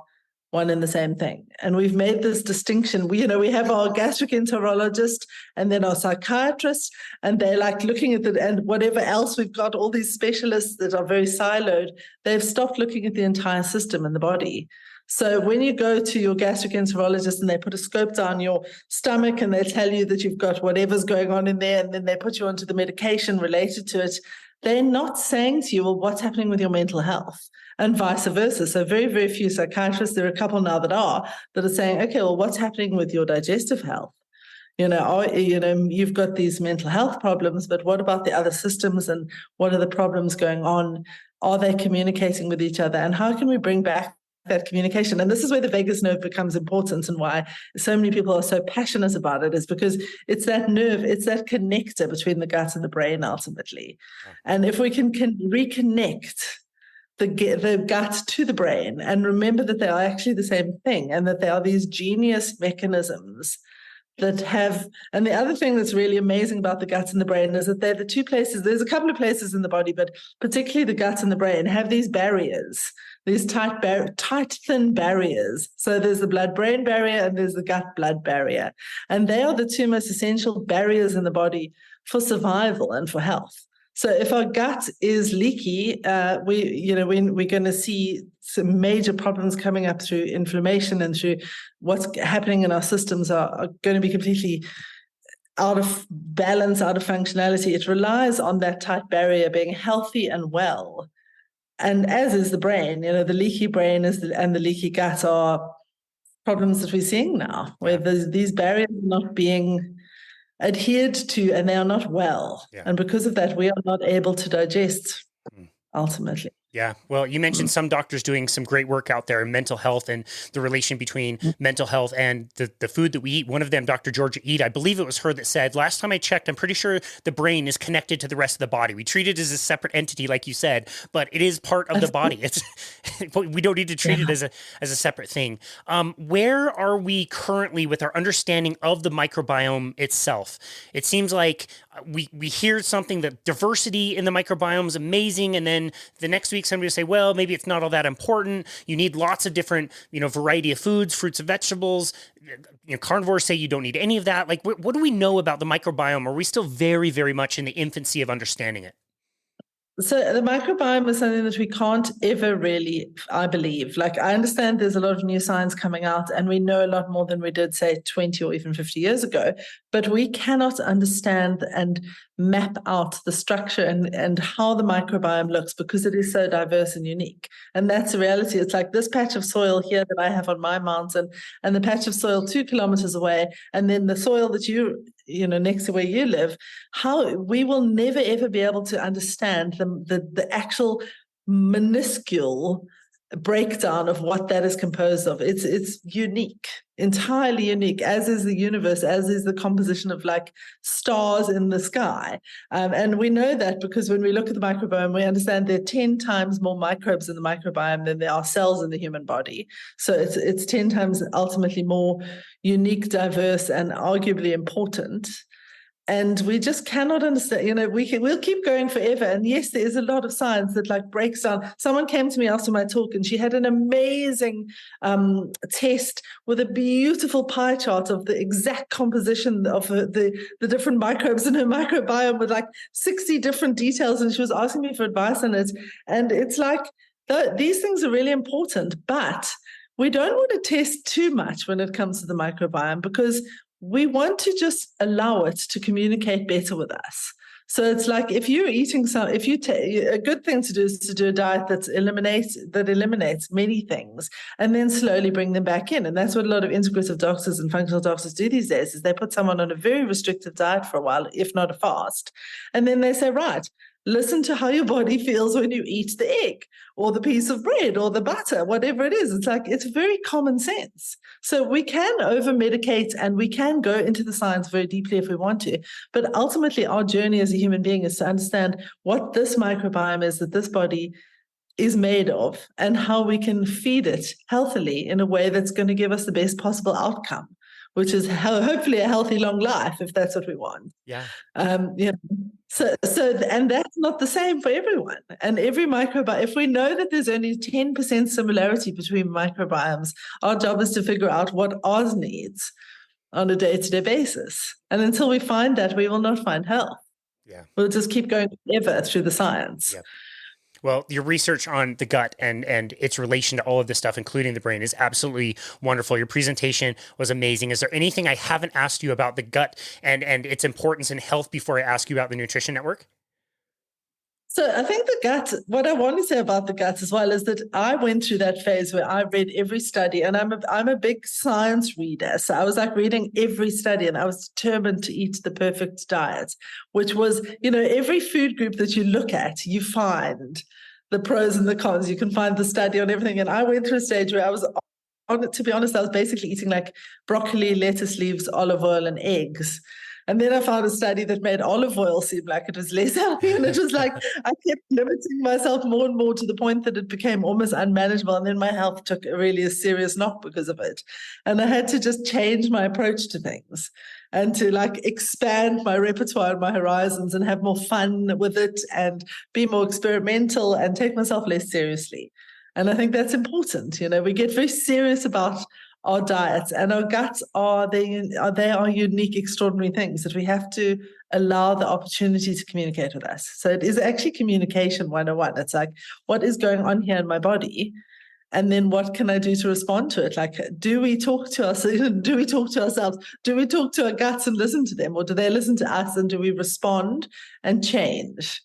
one and the same thing. And we've made this distinction. We have our gastroenterologist and then our psychiatrist, and they're like looking at it, and whatever else we've got, all these specialists that are very siloed, they've stopped looking at the entire system in the body. So when you go to your gastroenterologist and they put a scope down your stomach and they tell you that you've got whatever's going on in there, and then they put you onto the medication related to it, they're not saying to you, well, what's happening with your mental health? And vice versa. So very, very few psychiatrists, there are a couple now that are saying, okay, well, what's happening with your digestive health? You've got these mental health problems, but what about the other systems, and what are the problems going on? Are they communicating with each other? And how can we bring back that communication? And this is where the vagus nerve becomes important, and why so many people are so passionate about it, is because it's that nerve, it's that connector between the gut and the brain ultimately. And if we can reconnect the gut to the brain and remember that they are actually the same thing, and that they are these genius mechanisms that have, and the other thing that's really amazing about the gut and the brain is that they're the two places, there's a couple of places in the body, but particularly the gut and the brain have these barriers these tight, thin barriers. So there's the blood-brain barrier and there's the gut-blood barrier. And they are the two most essential barriers in the body for survival and for health. So if our gut is leaky, we're going to see some major problems coming up through inflammation, and through what's happening in our systems are going to be completely out of balance, out of functionality. It relies on that tight barrier being healthy and well. And as is the brain, the leaky brain and the leaky gut are problems that we're seeing now, where these barriers are not being adhered to and they are not well. Yeah. And because of that, we are not able to digest ultimately. Yeah. Well, you mentioned some doctors doing some great work out there in mental health and the relation between mental health and the food that we eat. One of them, Dr. Georgia Ede, I believe it was her that said, last time I checked, I'm pretty sure the brain is connected to the rest of the body. We treat it as a separate entity, like you said, but it is part of the body. It's we don't need to treat it as a separate thing. Where are we currently with our understanding of the microbiome itself? It seems like we hear something that diversity in the microbiome is amazing, and then the next week somebody will say, well, maybe it's not all that important. You need lots of different, variety of foods, fruits and vegetables. Carnivores say you don't need any of that. Like, what do we know about the microbiome? Are we still very, very much in the infancy of understanding it? So the microbiome is something that we can't ever really, I believe. Like, I understand there's a lot of new science coming out, and we know a lot more than we did, say, 20 or even 50 years ago. But we cannot understand and map out the structure and how the microbiome looks, because it is so diverse and unique. And that's the reality. It's like this patch of soil here that I have on my mountain, and the patch of soil 2 kilometers away, and then the soil that next to where you live. How we will never ever be able to understand the actual minuscule breakdown of what that is composed of. It's unique, entirely unique, as is the universe, as is the composition of like stars in the sky. And we know that because when we look at the microbiome, we understand there are 10 times more microbes in the microbiome than there are cells in the human body. So it's 10 times ultimately more unique, diverse, and arguably important. And we just cannot understand, we'll keep going forever. And yes, there is a lot of science that like breaks down. Someone came to me after my talk and she had an amazing test with a beautiful pie chart of the exact composition of the different microbes in her microbiome with like 60 different details. And she was asking me for advice on it. And it's like, these things are really important, but we don't want to test too much when it comes to the microbiome, because we want to just allow it to communicate better with us. So it's like if you're eating a good thing to do is to do a diet that eliminates many things and then slowly bring them back in. And that's what a lot of integrative doctors and functional doctors do these days, is they put someone on a very restrictive diet for a while, if not a fast. And then they say, right, listen to how your body feels when you eat the egg or the piece of bread or the butter, whatever it is. It's like, it's very common sense. So we can over-medicate and we can go into the science very deeply if we want to. But ultimately, our journey as a human being is to understand what this microbiome is that this body is made of and how we can feed it healthily in a way that's going to give us the best possible outcome, which is hopefully a healthy, long life, if that's what we want. Yeah. And that's not the same for everyone. And every microbiome, if we know that there's only 10% similarity between microbiomes, our job is to figure out what ours needs on a day-to-day basis. And until we find that, we will not find health. Yeah. We'll just keep going forever through the science. Yeah. Well, your research on the gut and its relation to all of this stuff, including the brain, is absolutely wonderful. Your presentation was amazing. Is there anything I haven't asked you about the gut and its importance in health before I ask you about the Nutrition Network? So I think the gut, what I want to say about the gut as well is that I went through that phase where I read every study, and I'm a big science reader. So I was like reading every study, and I was determined to eat the perfect diet, which was, every food group that you look at, you find the pros and the cons. You can find the study on everything. And I went through a stage where I was, to be honest, I was basically eating like broccoli, lettuce leaves, olive oil, and eggs. And then I found a study that made olive oil seem like it was less healthy. And it was like, I kept limiting myself more and more to the point that it became almost unmanageable. And then my health took a serious knock because of it. And I had to just change my approach to things and to like expand my repertoire and my horizons and have more fun with it and be more experimental and take myself less seriously. And I think that's important. We get very serious about our diets, and our guts they are unique, extraordinary things that we have to allow the opportunity to communicate with us. So it is actually communication 101. It's like, what is going on here in my body? And then what can I do to respond to it? Like, do we talk to ourselves? Do we talk to ourselves? Do we talk to our guts and listen to them? Or do they listen to us, and do we respond and change?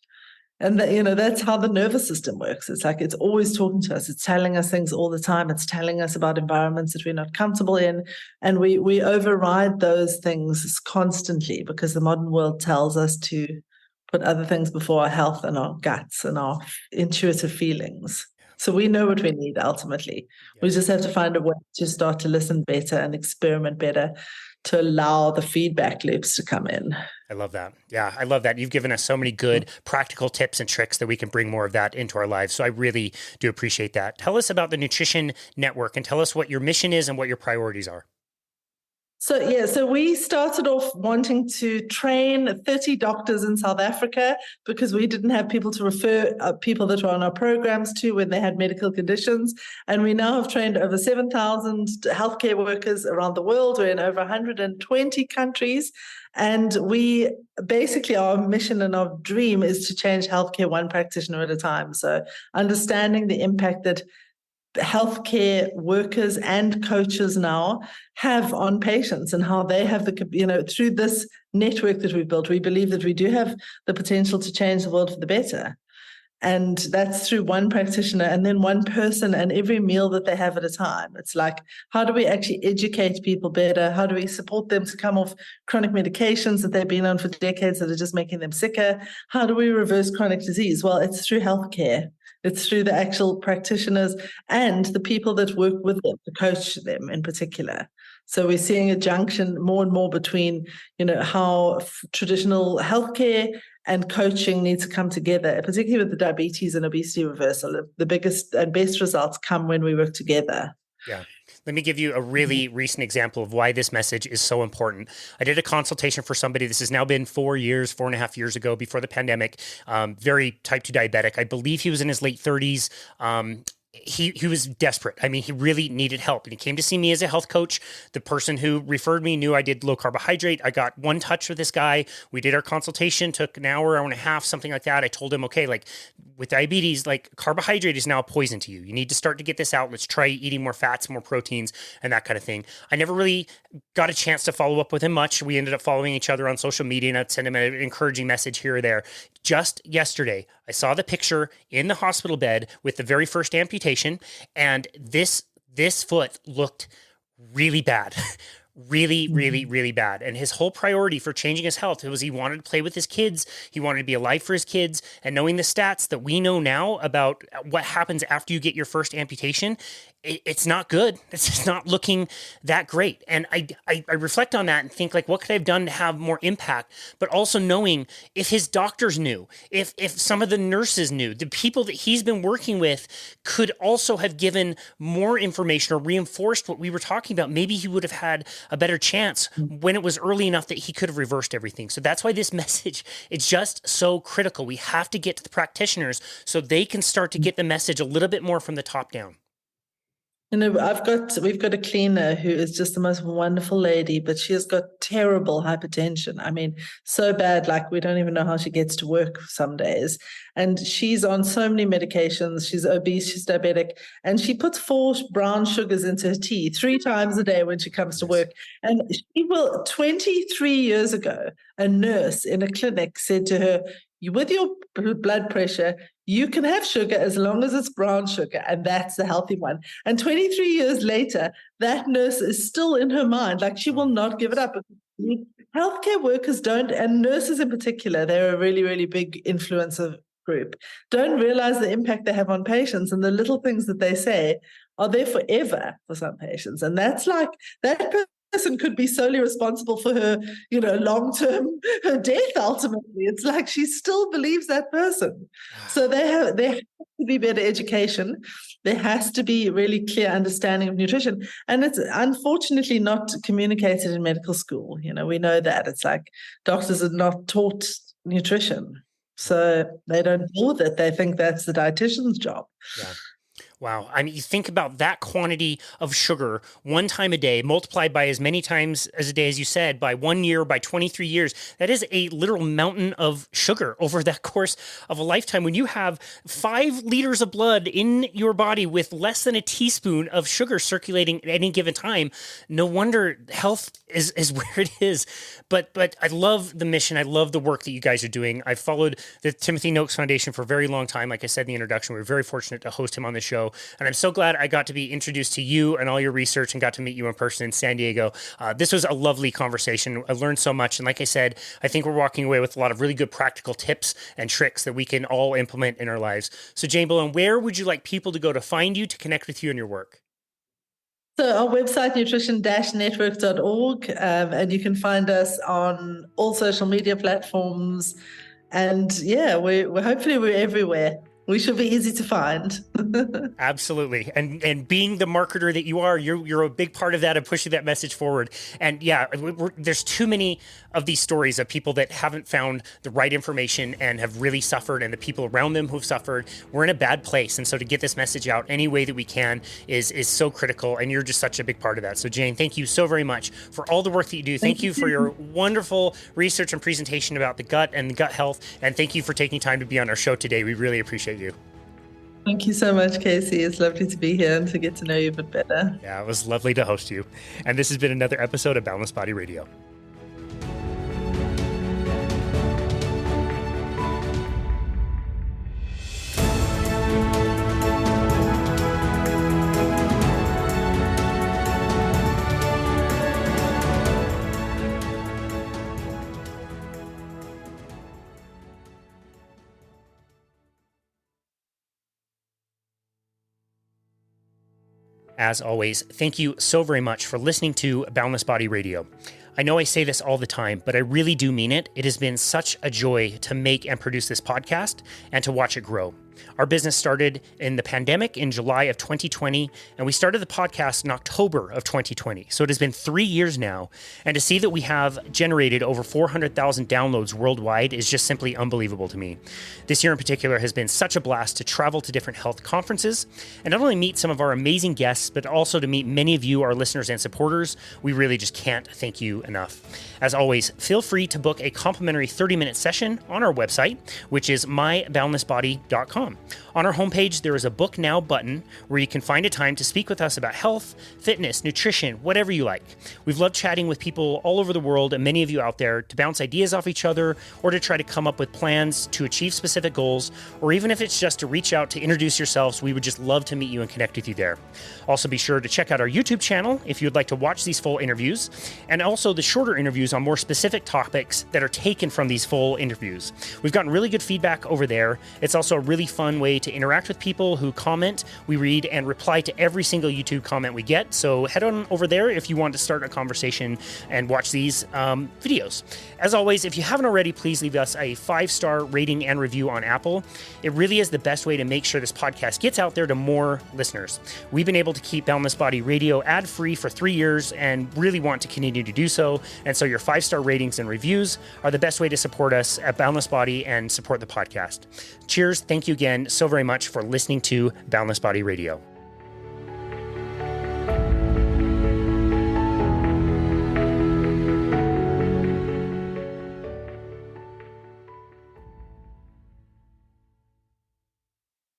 And that's how the nervous system works. It's like it's always talking to us. It's telling us things all the time. It's telling us about environments that we're not comfortable in. And we override those things constantly because the modern world tells us to put other things before our health and our guts and our intuitive feelings. So we know what we need ultimately. We just have to find a way to start to listen better and experiment better to allow the feedback loops to come in. I love that. Yeah, I love that. You've given us so many good practical tips and tricks that we can bring more of that into our lives. So I really do appreciate that. Tell us about the Nutrition Network and tell us what your mission is and what your priorities are. So we started off wanting to train 30 doctors in South Africa because we didn't have people to refer people that were on our programs to when they had medical conditions. And we now have trained over 7,000 healthcare workers around the world. We're in over 120 countries. And we basically, our mission and our dream is to change healthcare one practitioner at a time. So understanding the impact that healthcare workers and coaches now have on patients and how they have through this network that we've built, we believe that we do have the potential to change the world for the better. And that's through one practitioner and then one person and every meal that they have at a time. It's like, how do we actually educate people better? How do we support them to come off chronic medications that they've been on for decades that are just making them sicker? How do we reverse chronic disease? Well, it's through healthcare. It's through the actual practitioners and the people that work with them, to coach them in particular. So we're seeing a junction more and more between, how traditional healthcare and coaching need to come together, particularly with the diabetes and obesity reversal. The biggest and best results come when we work together. Yeah. Let me give you a really recent example of why this message is so important. I did a consultation for somebody. This has now been 4.5 years ago, before the pandemic. Very type 2 diabetic. I believe he was in his late 30s. He was desperate. I mean, he really needed help. And he came to see me as a health coach. The person who referred me knew I did low carbohydrate. I got one touch with this guy. We did our consultation, took an hour and a half, something like that. I told him, okay, like with diabetes, like carbohydrate is now a poison to you. You need to start to get this out. Let's try eating more fats, more proteins, and that kind of thing. I never really got a chance to follow up with him much. We ended up following each other on social media, and I'd send him an encouraging message here or there. Just yesterday, I saw the picture in the hospital bed with the very first amputation, and this foot looked really bad. Really bad. And his whole priority for changing his health was he wanted to play with his kids. He wanted to be alive for his kids. And knowing the stats that we know now about what happens after you get your first amputation, it's not good. It's just not looking that great. And I reflect on that and think, like, what could I have done to have more impact? But also knowing if his doctors knew, if some of the nurses knew, the people that he's been working with could also have given more information or reinforced what we were talking about, maybe he would have had a better chance when it was early enough that he could have reversed everything. So that's why this message is just so critical. We have to get to the practitioners so they can start to get the message a little bit more from the top down. We've got a cleaner who is just the most wonderful lady, but she has got terrible hypertension. I mean, so bad, like we don't even know how she gets to work some days. And she's on so many medications. She's obese, she's diabetic, and she puts 4 brown sugars into her tea 3 times a day when she comes to work. And 23 years ago, a nurse in a clinic said to her, with your blood pressure, you can have sugar as long as it's brown sugar, and that's the healthy one. And 23 years later, that nurse is still in her mind, like she will not give it up. Healthcare workers don't, and nurses in particular, they're a really, really big influencer group, don't realize the impact they have on patients, and the little things that they say are there forever for some patients. And that's like, that person could be solely responsible for her, long-term, her death ultimately. It's like she still believes that person. So there has to be better education. There has to be really clear understanding of nutrition. And it's unfortunately not communicated in medical school. We know that. It's like doctors are not taught nutrition. So they don't deal with it. They think that's the dietitian's job. Yeah. Wow. I mean, you think about that quantity of sugar one time a day, multiplied by as many times as a day, as you said, by 1 year, by 23 years. That is a literal mountain of sugar over that course of a lifetime. When you have 5 liters of blood in your body with less than a teaspoon of sugar circulating at any given time, no wonder health is where it is. But I love the mission. I love the work that you guys are doing. I've followed the Timothy Noakes Foundation for a very long time. Like I said in the introduction, we were very fortunate to host him on the show. And I'm so glad I got to be introduced to you and all your research and got to meet you in person in San Diego. This was a lovely conversation. I learned so much. And like I said, I think we're walking away with a lot of really good practical tips and tricks that we can all implement in our lives. So Jayne Bullen, where would you like people to go to find you, to connect with you and your work? So our website, nutrition-network.org, and you can find us on all social media platforms. And yeah, we're hopefully we're everywhere. We should be easy to find. Absolutely. And being the marketer that you are, you're a big part of that and pushing that message forward. And yeah, there's too many of these stories of people that haven't found the right information and have really suffered, and the people around them who've suffered. We're in a bad place. And so to get this message out any way that we can is so critical. And you're just such a big part of that. So Jayne, thank you so very much for all the work that you do. Thank you for your wonderful research and presentation about the gut and the gut health. And thank you for taking time to be on our show today. We really appreciate you. Thank you so much, Casey. It's lovely to be here and to get to know you a bit better. Yeah, it was lovely to host you. And this has been another episode of Balanced Body Radio. As always, thank you so very much for listening to Boundless Body Radio. I know I say this all the time, but I really do mean it. It has been such a joy to make and produce this podcast and to watch it grow. Our business started in the pandemic in July of 2020, and we started the podcast in October of 2020. So it has been 3 years now. And to see that we have generated over 400,000 downloads worldwide is just simply unbelievable to me. This year in particular has been such a blast to travel to different health conferences and not only meet some of our amazing guests, but also to meet many of you, our listeners and supporters. We really just can't thank you enough. As always, feel free to book a complimentary 30-minute session on our website, which is myboundlessbody.com. On our homepage, there is a Book Now button where you can find a time to speak with us about health, fitness, nutrition, whatever you like. We've loved chatting with people all over the world and many of you out there to bounce ideas off each other or to try to come up with plans to achieve specific goals, or even if it's just to reach out to introduce yourselves, we would just love to meet you and connect with you there. Also, be sure to check out our YouTube channel if you'd like to watch these full interviews, and also the shorter interviews on more specific topics that are taken from these full interviews. We've gotten really good feedback over there. It's also a really fun way to interact with people who comment. We read and reply to every single YouTube comment we get. So head on over there if you want to start a conversation and watch these videos. As always, if you haven't already, please leave us a 5-star rating and review on Apple. It really is the best way to make sure this podcast gets out there to more listeners. We've been able to keep Boundless Body Radio ad-free for 3 years and really want to continue to do so. And so your 5-star ratings and reviews are the best way to support us at Boundless Body and support the podcast. Cheers. Thank you again so very much for listening to Boundless Body Radio.